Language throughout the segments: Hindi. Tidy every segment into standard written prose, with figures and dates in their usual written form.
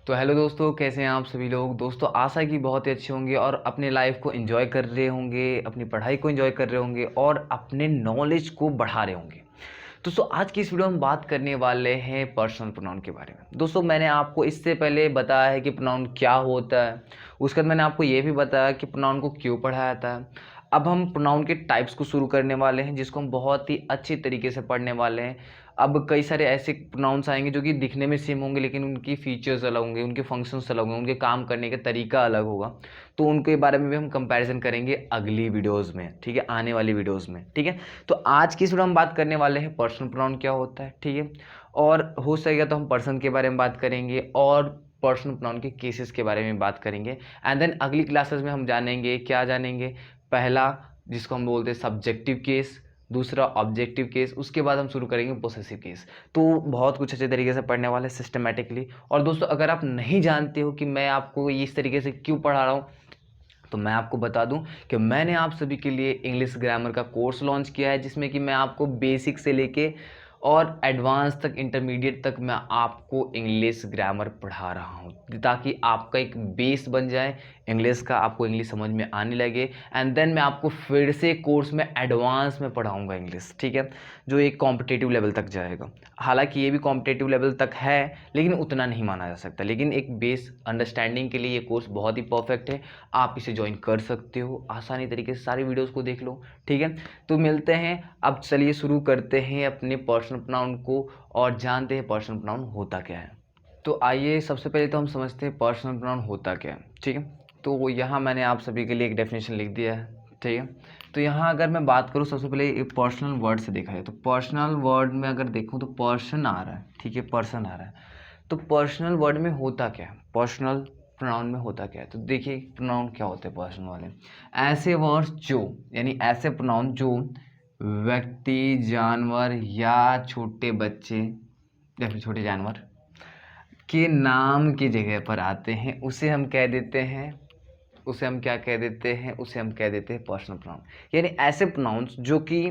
तो हेलो दोस्तों, कैसे हैं आप सभी लोग। दोस्तों आशा है कि बहुत ही अच्छे होंगे और अपने लाइफ को एंजॉय कर रहे होंगे, अपनी पढ़ाई को एंजॉय कर रहे होंगे और अपने नॉलेज को बढ़ा रहे होंगे। दोस्तों आज की इस वीडियो में हम बात करने वाले हैं पर्सनल प्रोनाउन के बारे में। दोस्तों मैंने आपको इससे पहले बताया है कि प्रोनाउन क्या होता है, उसके बाद मैंने आपको ये भी बताया कि प्रोनाउन को क्यों पढ़ाया जाता है। अब हम प्रोनाउन के टाइप्स को शुरू करने वाले हैं, जिसको हम बहुत ही अच्छी तरीके से पढ़ने वाले हैं। अब कई सारे ऐसे प्रोनाउंस आएंगे जो कि दिखने में सेम होंगे, लेकिन उनकी फीचर्स अलग होंगे, उनके फंक्शंस अलग होंगे, उनके काम करने का तरीका अलग होगा। तो उनके बारे में भी हम कंपैरिजन करेंगे अगली वीडियोज़ में, ठीक है, आने वाली वीडियोज़ में, ठीक है। तो आज की इस वीडियो में बात करने वाले हैं पर्सनल प्रोनाउन क्या होता है, ठीक है। और हो सकेगा तो हम पर्सन के बारे में बात करेंगे और पर्सनल प्रोनाउन के केसेस के बारे में बात करेंगे। एंड देन अगली क्लासेस में हम जानेंगे, क्या जानेंगे, पहला जिसको हम बोलते हैं सब्जेक्टिव केस, दूसरा ऑब्जेक्टिव केस, उसके बाद हम शुरू करेंगे पोसेसिव केस। तो बहुत कुछ अच्छे तरीके से पढ़ने वाले सिस्टमेटिकली। और दोस्तों अगर आप नहीं जानते हो कि मैं आपको इस तरीके से क्यों पढ़ा रहा हूँ, तो मैं आपको बता दूं कि मैंने आप सभी के लिए इंग्लिश ग्रामर का कोर्स लॉन्च किया है, जिसमें कि मैं आपको बेसिक से लेके और एडवांस तक, इंटरमीडिएट तक मैं आपको इंग्लिश ग्रामर पढ़ा रहा हूँ, ताकि आपका एक बेस बन जाए इंग्लिश का, आपको इंग्लिश समझ में आने लगे। एंड देन मैं आपको फिर से कोर्स में एडवांस में पढ़ाऊँगा इंग्लिश, ठीक है, जो एक कॉम्पिटिटिव लेवल तक जाएगा। हालांकि ये भी कॉम्पिटिटिव लेवल तक है, लेकिन उतना नहीं माना जा सकता। लेकिन एक बेस अंडरस्टैंडिंग के लिए ये कोर्स बहुत ही परफेक्ट है। आप इसे ज्वाइन कर सकते हो, आसानी तरीके से सारी वीडियोस को देख लो, ठीक है। तो मिलते हैं, अब चलिए शुरू करते हैं अपने पर्सनल प्रोनाउन को और जानते हैं पर्सनल प्रोनाउन होता क्या है। तो आइए सबसे पहले तो हम समझते हैं पर्सनल प्रोनाउन होता क्या है, ठीक है। तो यहाँ मैंने आप सभी के लिए एक डेफिनेशन लिख दिया है, ठीक है। तो यहाँ अगर मैं बात करूँ, सबसे पहले एक पर्सनल वर्ड से देखा जाए तो पर्सनल वर्ड में अगर देखूँ तो पर्सन आ रहा है, ठीक है, पर्सन आ रहा है। तो पर्सनल वर्ड में होता क्या है, पर्सनल प्रोनाउन में होता क्या है, तो देखिए प्रोनाउन क्या होते हैं पर्सनल वाले। ऐसे वर्ड्स जो, यानी ऐसे प्रोनाउन जो व्यक्ति, जानवर या छोटे बच्चे या फिर छोटे जानवर के नाम की जगह पर आते हैं, उसे हम कह देते हैं, उसे हम क्या कह देते हैं, उसे हम कह देते हैं पर्सनल प्रोनाउन। यानी ऐसे प्रोनाउंस जो कि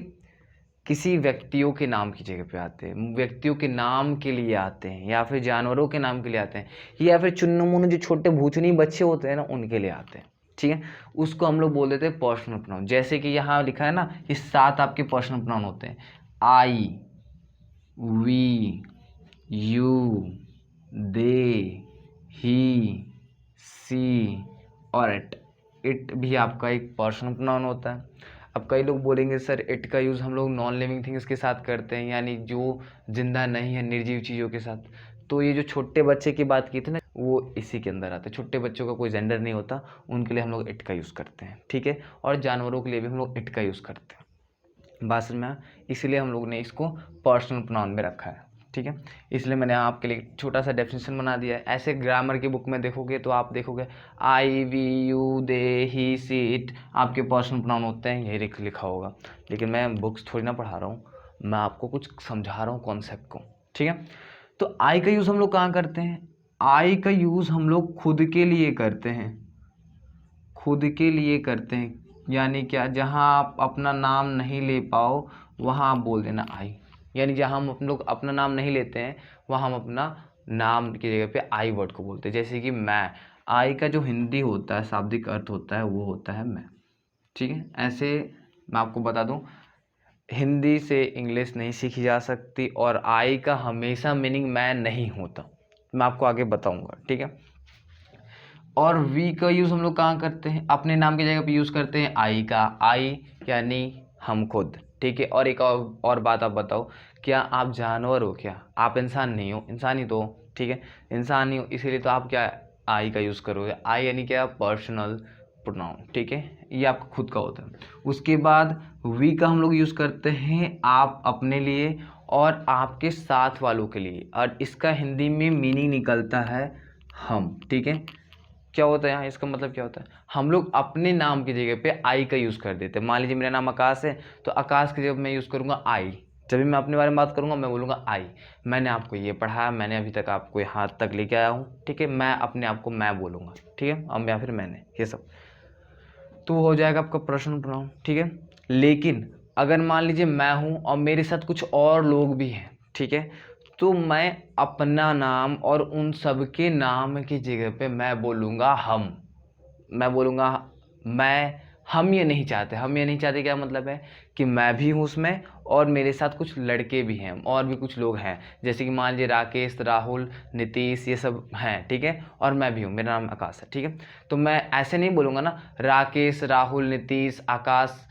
किसी व्यक्तियों के नाम की जगह पे आते हैं, व्यक्तियों के नाम के लिए आते हैं, या फिर जानवरों के नाम के लिए आते हैं, या फिर चुन्नू मुन्नू जो छोटे भूचनी बच्चे होते हैं ना, उनके लिए आते हैं, ठीक है। उसको हम लोग बोल देते हैं पर्सनल प्रोनाउन। जैसे कि यहाँ लिखा है ना, ये 7 आपके पर्सनल प्रोनाउन होते हैं। आई, वी, यू, दे, ही, सी और इट। इट भी आपका एक पर्सनल प्रोनाउन होता है। अब कई लोग बोलेंगे सर इट का यूज़ हम लोग नॉन लिविंग थिंग्स के साथ करते हैं, यानी जो जिंदा नहीं है, निर्जीव चीज़ों के साथ। तो ये जो छोटे बच्चे की बात की थी ना, वो इसी के अंदर आते हैं। छोटे बच्चों का कोई जेंडर नहीं होता, उनके लिए हम लोग इट का यूज़ करते हैं, ठीक है। और जानवरों के लिए भी हम लोग इट का यूज़ करते हैं। बात समझ में आया? इसलिए हम लोग ने इसको पर्सनल प्रोनाउन में रखा है, ठीक है। इसलिए मैंने आपके लिए छोटा सा डेफिनेशन बना दिया है। ऐसे ग्रामर की बुक में देखोगे तो आप देखोगे I, we, you, they, he, she, it आपके पर्सनल प्रोनाउन होते हैं, यही लिखा होगा। लेकिन मैं बुक्स थोड़ी ना पढ़ा रहा हूँ, मैं आपको कुछ समझा रहा हूँ कॉन्सेप्ट को, ठीक है। तो आई का यूज़ हम लोग कहाँ करते हैं? आई का यूज़ हम लोग खुद के लिए करते हैं, खुद के लिए करते हैं। यानी क्या, जहाँ आप अपना नाम नहीं ले पाओ वहाँ आप बोल देना आई। यानी जहाँ हम लोग अपना नाम नहीं लेते हैं, वहाँ हम अपना नाम की जगह पे आई वर्ड को बोलते हैं। जैसे कि मैं, आई का जो हिंदी होता है, शाब्दिक अर्थ होता है, वो होता है मैं, ठीक है। ऐसे मैं आपको बता दूं, हिंदी से इंग्लिश नहीं सीखी जा सकती और आई का हमेशा मीनिंग मैं नहीं होता, मैं आपको आगे बताऊंगा, ठीक है। और वी का यूज़ हम लोग कहाँ करते हैं? अपने नाम की जगह पे यूज़ करते हैं आई का। आई यानी हम खुद, ठीक है। और एक और बात आप बताओ, क्या आप जानवर हो? क्या आप इंसान नहीं हो? इंसान ही तो हो, ठीक है, इंसान ही हो, इसीलिए तो आप क्या आई का यूज़ करोगे। आई यानी क्या? पर्सनल प्रोनाउन, ठीक है, ये आपका खुद का होता है। उसके बाद वी का हम लोग यूज़ करते हैं आप अपने लिए और आपके साथ वालों के लिए, और इसका हिंदी में मीनिंग निकलता है हम, ठीक है। क्या होता है यहाँ, इसका मतलब क्या होता है? हम लोग अपने नाम की जगह पे आई का यूज़ कर देते हैं। मान लीजिए मेरा नाम आकाश है, तो आकाश की जगह मैं यूज़ करूँगा आई। जब भी मैं अपने बारे में बात करूँगा मैं बोलूँगा आई। मैंने आपको ये पढ़ाया, मैंने अभी तक आपको यहाँ तक लेके आया हूँ, ठीक है। मैं अपने आप को मैं बोलूँगा, ठीक है, अब या फिर मैंने, ये सब तो हो जाएगा आपका पर्सनल प्रोनाउन, ठीक है। लेकिन अगर मान लीजिए मैं हूँ और मेरे साथ कुछ और लोग भी हैं, ठीक है, तो मैं अपना नाम और उन सब के नाम की जगह पे मैं बोलूँगा हम। मैं बोलूँगा हम ये नहीं चाहते। हम ये नहीं चाहते क्या मतलब है कि मैं भी हूँ उसमें और मेरे साथ कुछ लड़के भी हैं और भी कुछ लोग हैं, जैसे कि मान लीजिए राकेश, राहुल, नीतीश, ये सब हैं, ठीक है, और मैं भी हूँ, मेरा नाम आकाश है, ठीक है। तो मैं ऐसे नहीं बोलूँगा ना राकेश, राहुल, नीतीश, आकाश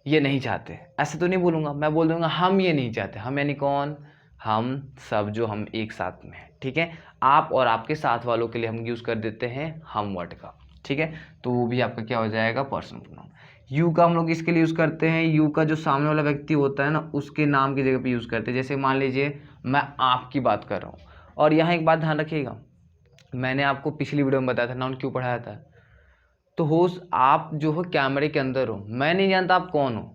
ये नहीं चाहते, ऐसे तो नहीं बोलूँगा। मैं बोल दूँगा हम ये नहीं चाहते। हम यानी कौन? हम सब जो हम एक साथ में हैं, ठीक है। आप और आपके साथ वालों के लिए हम यूज़ कर देते हैं हम वर्ड का, ठीक है। तो वो भी आपका क्या हो जाएगा? Personal pronoun. यू का हम लोग इसके लिए यूज़ करते हैं, यू का जो सामने वाला व्यक्ति होता है ना उसके नाम की जगह पे यूज़ करते हैं। जैसे मान लीजिए मैं आपकी बात कर रहा हूँ, और यहाँ एक बात ध्यान रखिएगा, मैंने आपको पिछली वीडियो में बताया था नाउन क्यों पढ़ाया था। तो होस्ट आप जो हो कैमरे के अंदर हो, मैं नहीं जानता आप कौन हो,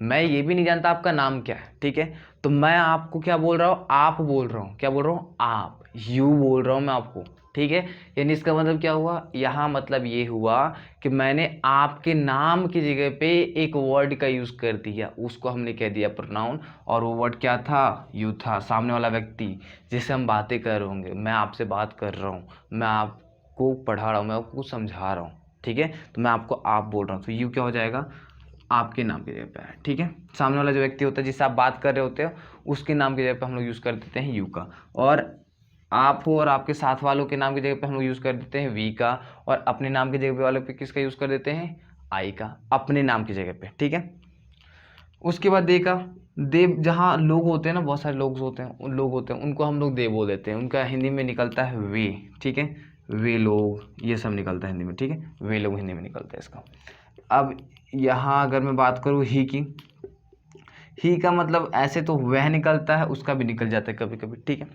मैं ये भी नहीं जानता आपका नाम क्या है, ठीक है। तो मैं आपको क्या बोल रहा हूँ? आप बोल रहा हूँ। क्या बोल रहा हूँ? आप। यू बोल रहा हूँ मैं आपको, ठीक है। यानी इसका मतलब क्या हुआ यहाँ? मतलब ये हुआ कि मैंने आपके नाम की जगह पे एक वर्ड का यूज़ कर दिया, उसको हमने कह दिया प्रोनाउन। और वो वर्ड क्या था? यू था, सामने वाला व्यक्ति जिससे हम बातें कर रहे होंगे। मैं आपसे बात कर रहा हूँ, मैं आपको पढ़ा रहा हूँ, मैं आपको कुछ समझा रहा हूँ, ठीक है। तो मैं आपको आप बोल रहा हूँ, तो यू क्या हो जाएगा? आपके नाम की जगह पे है, ठीक है। सामने वाला जो व्यक्ति होता है जिससे आप बात कर रहे होते हो उसके नाम की जगह पे हम लोग यूज़ कर देते हैं यू का। और आप हो और आपके साथ वालों के नाम की जगह पे हम लोग यूज़ कर देते हैं वी का। और अपने नाम की जगह पे वाले पे किसका यूज़ कर देते हैं? आई का, अपने नाम की जगह पे, ठीक है। उसके बाद दे का, दे जहाँ लोग होते हैं ना, बहुत सारे लोग होते हैं, उन लोग होते हैं उनको हम लोग दे बोल देते हैं। उनका हिंदी में निकलता है वे, ठीक है। वे लोग, ये सब निकलता है हिंदी में, ठीक है। वे लोग हिंदी में निकलता है इसका। अब यहाँ अगर मैं बात करूँ ही की, ही का मतलब ऐसे तो वह निकलता है, उसका भी निकल जाता है कभी कभी, ठीक है।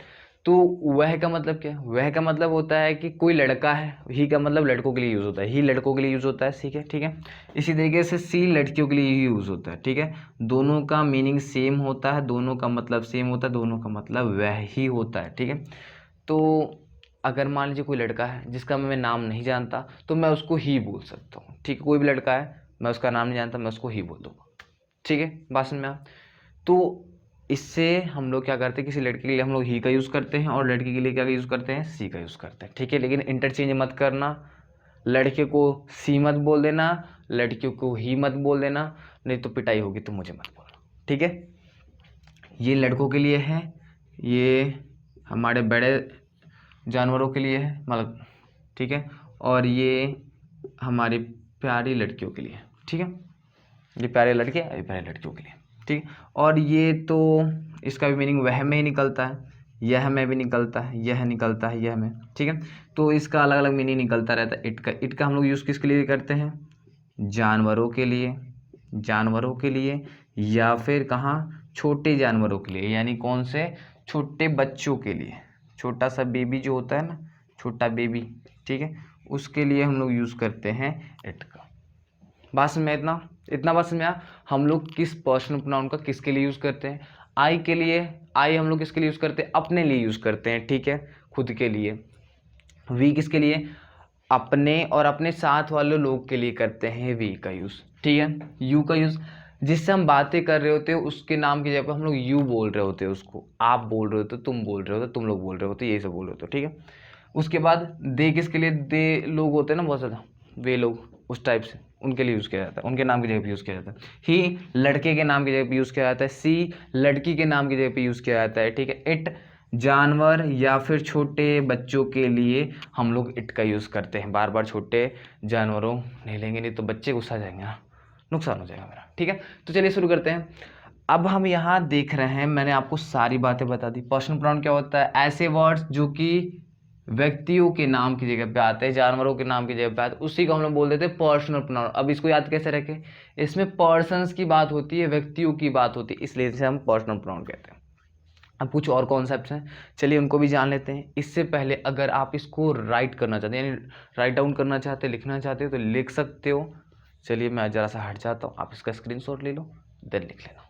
तो वह का मतलब क्या है? वह का मतलब होता है कि कोई लड़का है। ही का मतलब लड़कों के लिए यूज़ होता है, ही लड़कों के लिए यूज़ होता है, ठीक है, ठीक है। इसी तरीके से सी लड़कियों के लिए ही यूज़ होता है, ठीक है। दोनों का मीनिंग सेम होता है, दोनों का मतलब सेम होता है, दोनों का मतलब वह ही होता है, ठीक है। तो अगर मान लीजिए कोई लड़का है जिसका मैं नाम नहीं जानता तो मैं उसको ही बोल सकता हूँ, ठीक है। कोई भी लड़का है, मैं उसका नाम नहीं जानता, मैं उसको ही बोल दूँगा, ठीक है। बात समझ में आ? तो इससे हम लोग क्या करते हैं, किसी लड़के के लिए हम लोग ही का यूज़ करते हैं और लड़की के लिए क्या यूज़ करते हैं? सी का यूज़ करते हैं, ठीक है। लेकिन इंटरचेंज मत करना, लड़के को सी मत बोल देना, लड़कियों को ही मत बोल देना, नहीं तो पिटाई होगी, तो मुझे मत बोलना, ठीक है। ये लड़कों के लिए है, ये हमारे बड़े जानवरों के लिए है, मतलब, ठीक है। और ये हमारी प्यारी लड़कियों के लिए, ठीक है। ये प्यारे लड़के, ये प्यारे लड़कियों के लिए, ठीक है। और ये तो इसका भी मीनिंग वह में ही निकलता है, यह में भी निकलता है, यह निकलता है, यह में, ठीक है। तो इसका अलग अलग मीनिंग निकलता रहता है। इट का हम लोग यूज़ किसके लिए करते हैं? जानवरों के लिए, जानवरों के लिए, या फिर कहाँ? छोटे जानवरों के लिए, यानी कौन से? छोटे बच्चों के लिए, छोटा सा बेबी जो होता है ना, छोटा बेबी, ठीक है, उसके लिए हम लोग यूज़ करते हैं इट का। बात समझ में? इतना इतना बात समझ में आया? हम लोग किस पर्सनल प्रोनाउन का किसके लिए यूज़ करते हैं? आई के लिए। आई हम लोग किसके लिए यूज़ करते हैं? अपने लिए यूज़ करते हैं, ठीक है, खुद के लिए। वी किसके लिए? अपने और अपने साथ वाले लोग के लिए करते हैं वी का यूज़, ठीक है। यू का यूज़ जिससे हम बातें कर रहे होते हैं उसके नाम की जगह पर हम लोग यू बोल रहे होते हैं, उसको आप बोल रहे होते हो, तुम बोल रहे होते, तुम लोग बोल रहे होते, यही सब बोल रहे होते, ठीक है। उसके बाद दे किसके लिए? दे लोग होते हैं ना बहुत ज़्यादा, वे लोग, उस टाइप से उनके लिए यूज़ किया जाता है, उनके नाम की जगह पे यूज़ किया जाता है। ही लड़के के नाम की जगह पे यूज़ किया जाता है, सी लड़की के नाम की जगह पे यूज़ किया जाता है, ठीक है। इट जानवर या फिर छोटे बच्चों के लिए हम लोग इट का यूज़ करते हैं। बार बार छोटे जानवरों नहीं लेंगे, नहीं तो बच्चे गुस्सा जाएंगे, हाँ, नुकसान हो जाएगा मेरा, ठीक है। तो चलिए शुरू करते हैं। अब हम यहाँ देख रहे हैं, मैंने आपको सारी बातें बता दी। पर्सनल प्रोनाउन क्या होता है? ऐसे वर्ड्स जो कि व्यक्तियों के नाम की जगह पे आते हैं, जानवरों के नाम की जगह पे आते हैं, उसी को हम लोग बोल देते हैं पर्सनल प्रोनाउन। अब इसको याद कैसे रखें? इसमें पर्सन्स की बात होती है, व्यक्तियों की बात होती है, इसलिए इसे हम पर्सनल प्रोनाउन कहते हैं। अब कुछ और कॉन्सेप्ट्स हैं, चलिए उनको भी जान लेते हैं। इससे पहले अगर आप इसको राइट करना चाहते हैं, यानी राइट डाउन करना चाहते हैं, लिखना चाहते हो तो लिख सकते हो। चलिए मैं ज़रा सा हट जाता हूँ, आप इसका स्क्रीनशॉट ले लो, देन लिख लेना।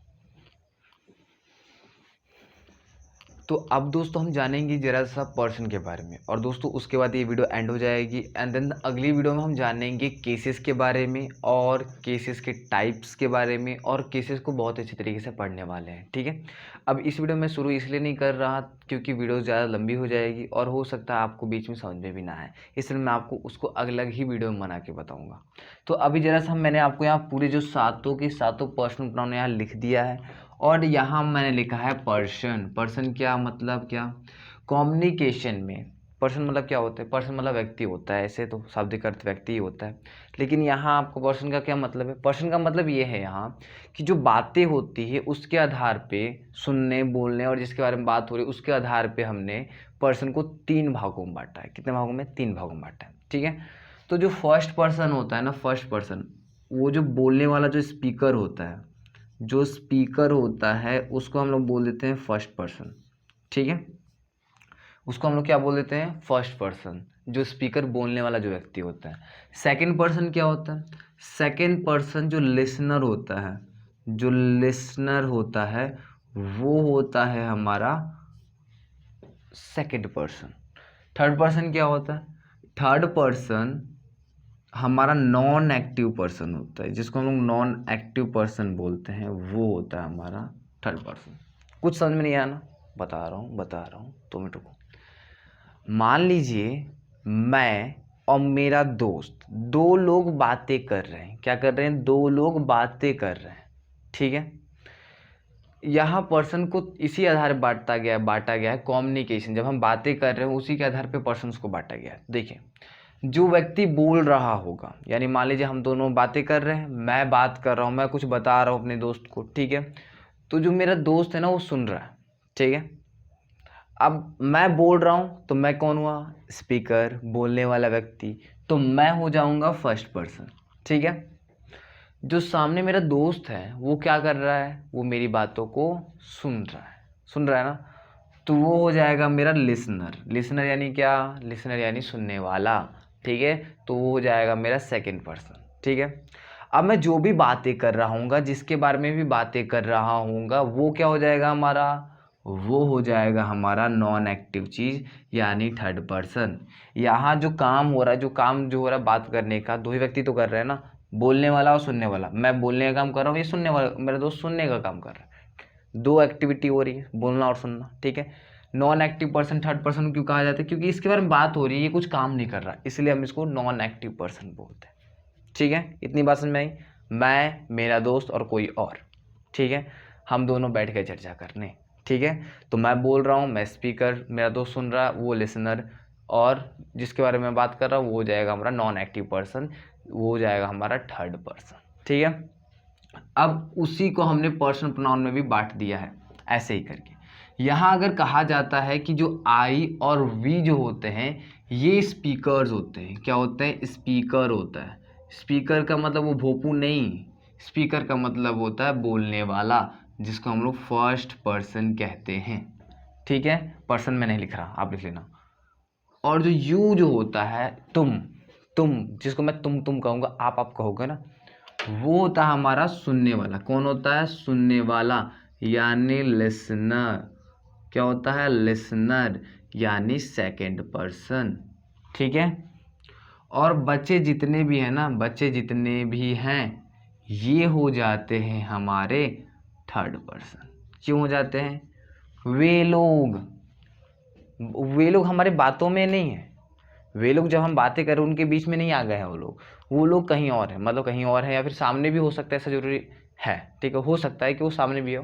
तो अब दोस्तों हम जानेंगे ज़रा सा पर्सन के बारे में, और दोस्तों उसके बाद ये वीडियो एंड हो जाएगी। एंड देन अगली वीडियो में हम जानेंगे केसेस के बारे में, और केसेस के टाइप्स के बारे में, और केसेस को बहुत अच्छी तरीके से पढ़ने वाले हैं, ठीक है। अब इस वीडियो में शुरू इसलिए नहीं कर रहा क्योंकि वीडियो ज़्यादा लंबी हो जाएगी और हो सकता है आपको बीच में समझ में भी ना आए, इसलिए मैं आपको उसको अलग ही वीडियो में बना के बताऊँगा। तो अभी ज़रा सा मैंने आपको यहाँ पूरे जो सातों के सातों पर्सनल प्रोनाउन यहाँ लिख दिया है, और यहाँ मैंने लिखा है पर्सन। पर्सन क्या मतलब, क्या कम्युनिकेशन में पर्सन मतलब क्या होता है, पर्सन मतलब व्यक्ति होता है, ऐसे तो शाब्दिक अर्थ व्यक्ति ही होता है, लेकिन यहाँ आपको पर्सन का क्या मतलब है, पर्सन का मतलब ये है यहाँ कि जो बातें होती है उसके आधार पे, सुनने बोलने और जिसके बारे में बात हो रही है उसके आधार पे हमने पर्सन को 3 भागों में बांटा है। कितने भागों में? 3 भागों में बांटा है, ठीक है। तो जो फर्स्ट पर्सन होता है ना, फर्स्ट पर्सन, वो जो बोलने वाला जो स्पीकर होता है, जो स्पीकर होता है उसको हम लोग बोल देते हैं फर्स्ट पर्सन, ठीक है। उसको हम लोग क्या बोल देते हैं? फर्स्ट पर्सन, जो स्पीकर बोलने वाला जो व्यक्ति होता है। सेकंड पर्सन क्या होता है? सेकंड पर्सन जो लिसनर होता है, जो लिसनर होता है वो होता है हमारा सेकंड पर्सन। थर्ड पर्सन क्या होता है? थर्ड पर्सन हमारा नॉन एक्टिव पर्सन होता है, जिसको हम लोग नॉन एक्टिव पर्सन बोलते हैं, वो होता है हमारा थर्ड पर्सन। कुछ समझ में नहीं आना? बता रहा हूँ 2 मिनट रुको। मान लीजिए मैं और मेरा दोस्त, 2 लोग बातें कर रहे हैं। क्या कर रहे हैं? 2 लोग बातें कर रहे हैं, ठीक है। यहाँ पर्सन को इसी आधार बांटा गया है कम्युनिकेशन। जब हम बातें कर रहे हैं उसी के आधार पे पर्सन्स को बांटा गया है। देखिए, जो व्यक्ति बोल रहा होगा, यानी मान लीजिए हम दोनों बातें कर रहे हैं, मैं बात कर रहा हूँ, मैं कुछ बता रहा हूँ अपने दोस्त को, ठीक है। तो जो मेरा दोस्त है ना वो सुन रहा है, ठीक है। अब मैं बोल रहा हूँ तो मैं कौन हुआ? स्पीकर, बोलने वाला व्यक्ति, तो मैं हो जाऊँगा फर्स्ट पर्सन, ठीक है। जो सामने मेरा दोस्त है वो क्या कर रहा है? वो मेरी बातों को सुन रहा है ना, तो वो हो जाएगा मेरा लिसनर। लिसनर यानी क्या? लिसनर यानी सुनने वाला, ठीक है। तो वो हो जाएगा मेरा सेकंड पर्सन, ठीक है। अब मैं जो भी बातें कर रहा हूँगा, जिसके बारे में भी बातें कर रहा हूँगा, वो क्या हो जाएगा हमारा? वो हो जाएगा हमारा नॉन एक्टिव चीज़, यानी थर्ड पर्सन। यहाँ जो काम हो रहा है, बात करने का, 2 ही व्यक्ति तो कर रहे हैं ना, बोलने वाला और सुनने वाला। मैं बोलने का काम कर रहा हूँ, ये सुनने वाला, मेरा दोस्त सुनने का काम कर रहा है। 2 एक्टिविटी हो रही है, बोलना और सुनना, ठीक है। Non active person third person क्यों कहा जाता है? क्योंकि इसके बारे में बात हो रही है, ये कुछ काम नहीं कर रहा, इसलिए हम इसको नॉन एक्टिव पर्सन बोलते हैं, ठीक है। इतनी बात समझ में आई? मैं, मेरा दोस्त और कोई और, ठीक है, हम दोनों बैठ कर चर्चा करने, ठीक है। तो मैं बोल रहा हूँ, मैं स्पीकर, मेरा दोस्त सुन रहा है, वो लिसनर, और जिसके बारे में बात कर रहा हूँ वो हो जाएगा हमारा नॉन एक्टिव पर्सन, वो हो जाएगा हमारा थर्ड पर्सन, ठीक है। अब उसी को हमने पर्सनल प्रोनाउन में भी बांट दिया है, ऐसे ही करके। यहाँ अगर कहा जाता है कि जो आई और वी जो होते हैं ये स्पीकर्स होते हैं। क्या होते हैं? स्पीकर होता है। स्पीकर का मतलब वो भोपू नहीं, स्पीकर का मतलब होता है बोलने वाला, जिसको हम लोग फर्स्ट पर्सन कहते हैं, ठीक है। पर्सन में नहीं लिख रहा, आप लिख लेना। और जो यू जो होता है, तुम जिसको मैं तुम कहूँगा, आप कहोगे ना, वो होता है हमारा सुनने वाला। कौन होता है? सुनने वाला, यानी लिसनर। क्या होता है? लिसनर, यानी सेकंड पर्सन, ठीक है। और बच्चे जितने भी हैं ये हो जाते हैं हमारे थर्ड पर्सन। क्यों हो जाते हैं? वे लोग हमारे बातों में नहीं है। वे लोग जब हम बातें कर रहे हैं उनके बीच में नहीं आ गए हैं वो लोग कहीं और हैं, मतलब कहीं और हैं, या फिर सामने भी हो सकता है, ऐसा जरूरी है, ठीक है। हो सकता है कि वो सामने भी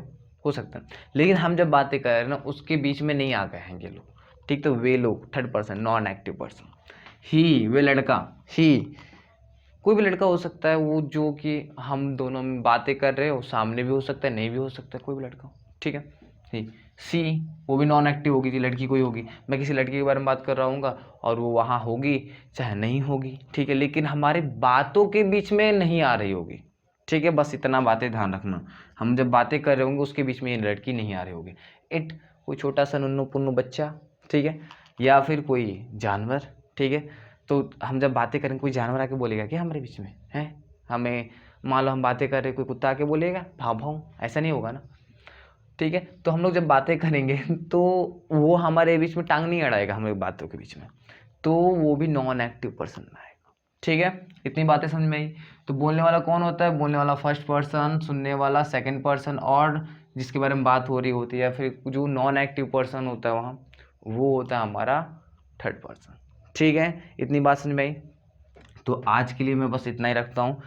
हो सकता है, लेकिन हम जब बातें कर रहे हैं ना उसके बीच में नहीं आ गए हैं ये लोग, ठीक। तो वे लोग third person, non active person. He, वे लड़का, ही कोई भी लड़का हो सकता है, वो जो कि हम दोनों में बातें कर रहे हो, सामने भी हो सकता है, नहीं भी हो सकता है, कोई भी लड़का हो, ठीक है। ही, सी, वो भी नॉन एक्टिव होगी, थी लड़की कोई होगी। मैं किसी लड़की के बारे में बात कर रहा हूँगा और वो वहाँ होगी चाहे नहीं होगी, ठीक है, लेकिन हमारे बातों के बीच में नहीं आ रही होगी, ठीक है। बस इतना बातें ध्यान रखना, हम जब बातें कर रहे होंगे उसके बीच में ये लड़की नहीं आ रही होगी। इट, कोई छोटा सा नन्नू पुन्नू बच्चा, ठीक है, या फिर कोई जानवर, ठीक है। तो हम जब बातें करेंगे कोई जानवर आके बोलेगा कि हमारे बीच में है, हमें मान लो हम बातें कर रहे, कोई कुत्ता आके बोलेगा भाव भाव, ऐसा नहीं होगा ना। ठीक है। तो हम लोग जब बातें करेंगे तो वो हमारे बीच में टांग नहीं अड़ाएगा हम लोग बातों के बीच में, तो वो भी नॉन एक्टिव पर्सन में आएगा। ठीक है, इतनी बातें समझ में आई। तो बोलने वाला कौन होता है? बोलने वाला फर्स्ट पर्सन, सुनने वाला सेकंड पर्सन, और जिसके बारे में बात हो रही होती है, फिर जो नॉन एक्टिव पर्सन होता है वहाँ, वो होता है हमारा थर्ड पर्सन। ठीक है, इतनी बात समझ में आई। तो आज के लिए मैं बस इतना ही रखता हूँ।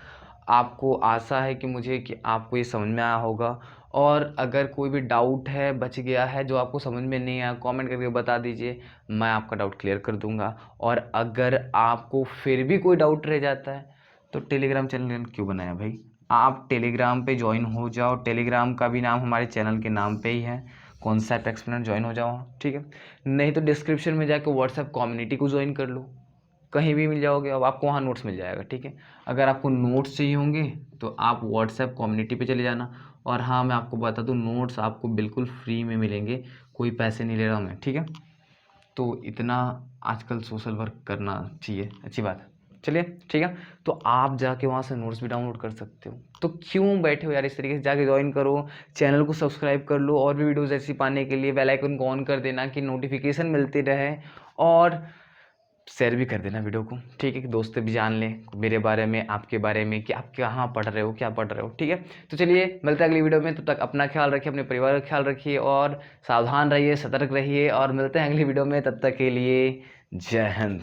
आपको आशा है कि आपको ये समझ में आया होगा, और अगर कोई भी डाउट है बच गया है जो आपको समझ में नहीं आया, कमेंट करके बता दीजिए, मैं आपका डाउट क्लियर कर दूंगा। और अगर आपको फिर भी कोई डाउट रह जाता है तो टेलीग्राम चैनल क्यों बनाया भाई, आप टेलीग्राम पे ज्वाइन हो जाओ। टेलीग्राम का भी नाम हमारे चैनल के नाम पे ही है, कॉन्सेप्ट एक्सप्लेनर, ज्वाइन हो जाओ। ठीक है, नहीं तो डिस्क्रिप्शन में जाके व्हाट्सएप कम्युनिटी को ज्वाइन कर लो, कहीं भी मिल जाओगे, अब आपको वहाँ नोट्स मिल जाएगा। ठीक है, अगर आपको नोट्स चाहिए होंगे तो आप व्हाट्सएप कम्युनिटी पे चले जाना। और हाँ, मैं आपको बता दूँ, नोट्स आपको बिल्कुल फ्री में मिलेंगे, कोई पैसे नहीं ले रहा मैं। ठीक है, तो इतना आजकल सोशल वर्क करना चाहिए, अच्छी बात है। चलिए ठीक है, तो आप जाके वहाँ से नोट्स भी डाउनलोड कर सकते हो। तो क्यों बैठे हो यार, इस तरीके से जाके ज्वाइन करो, चैनल को सब्सक्राइब कर लो, और भी वीडियोज़ ऐसी पाने के लिए बेल आइकन को ऑन कर देना कि नोटिफिकेशन मिलती रहे, और शेयर भी कर देना वीडियो को। ठीक है, कि दोस्त भी जान लें मेरे बारे में, आपके बारे में, कि आप कहाँ पढ़ रहे हो, क्या पढ़ रहे हो। ठीक है, तो चलिए मिलते हैं अगली वीडियो में। तब तक अपना ख्याल रखिए, अपने परिवार का ख्याल रखिए, और सावधान रहिए, सतर्क रहिए, और मिलते हैं अगली वीडियो में। तब तक के लिए जय हिंद।